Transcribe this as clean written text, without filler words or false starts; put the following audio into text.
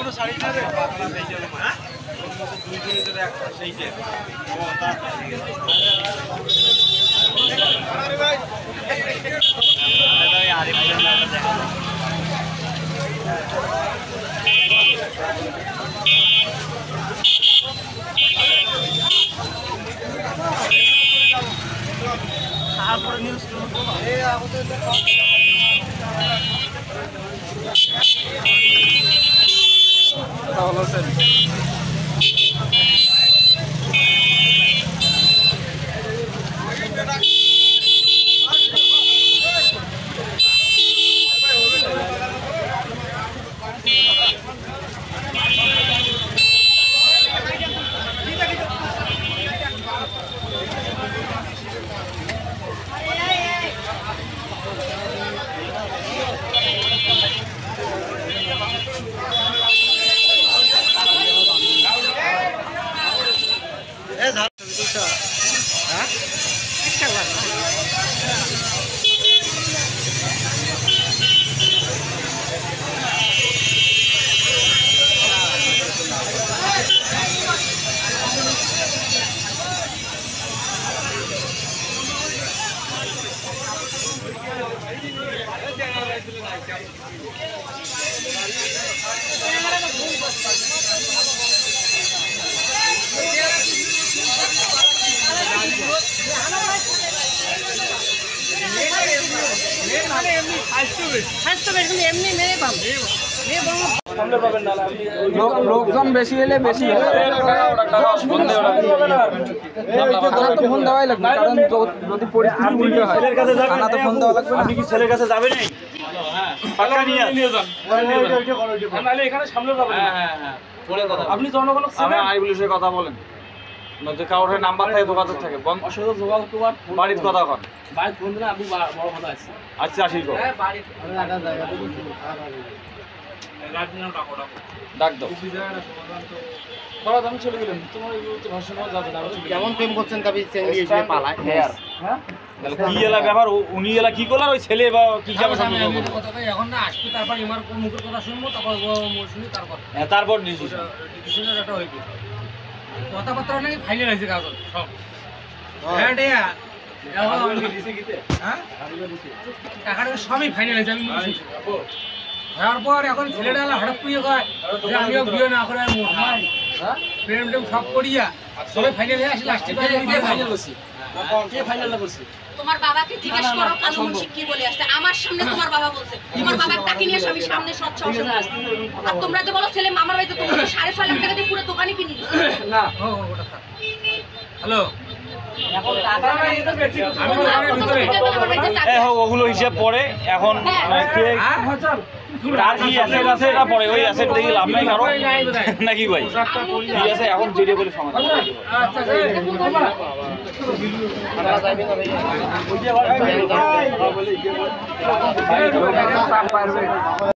কোনো শাড়ি না রে সেই যে হ্যাঁ দুই দিনের জন্য একটা সেই যে আরে ভাই দাদা আরিফ জানটা দেখা তারপরে নিউজ এই আমাদের ভালো আছেন লোকজন বেশি এলে বেশি ফোন দেওয়াই লাগবে, কারণ যদি পরিস্থিতি উল্টো হয় থানা তো ফোন দেওয়া লাগবে। আপনি কি ছেলের কাছে যাবেন? আপনি জনগণ আই পুলিশের কথা বলেন, কারোর নাম্বার থাকে যোগাযোগ থাকে বাড়ির কথা কন। আচ্ছা আসি ডাক দাও। আমি চলে গেলাম, তোমার কেমন প্রেম করছেন তবে চেঙ্গি এসে পালায় কি এলা ব্যাপার? উনি এলা কি করলার ওই ছেলে বা কি যাবে এখন না আসবে, তারপর আমার মুখের কথা শুনবো, তারপর শুনি, তারপর ডিসিশনের একটা হইবে। কথাবার্তা নাকি ফাইনাল হয়েছে কাগজ সব। টাকাটা সবই ফাইনাল হয়েছে। আমি হওয়ার পর এখন ছেলেটা হঠাৎ করে কয় যে আমিও বিয়ে না করে প্রেম টেম সব করিয়া সবাই ফাইনাল হয়ে আসলে লাস্টে ফাইনাল করছি। কে ফাইনালটা করছি? তোমার বাবাকে জিজ্ঞেস করো কালু মুন্সি কি বলে আসছে। আমার সামনে তোমার বাবা বলছে, তোমার বাবা তাকে নিয়ে আমি সামনে সচ্ছ অসম্ভব। আর তোমরা যে বলো ছেলে মামার বাড়িতে, তোমরা 6.5 লাখ টাকা দিয়ে পুরো দোকানে কিনে দিছো না। হ্যালো, ওগুলো হিসাব পরে এখন তার কি অ্যাসেট আছে এটা পরে, ওই অ্যাসেট দেখি লাভ নাই কারো নাকি ভাই? ঠিক আছে, এখন যেটা বলে সমাধান।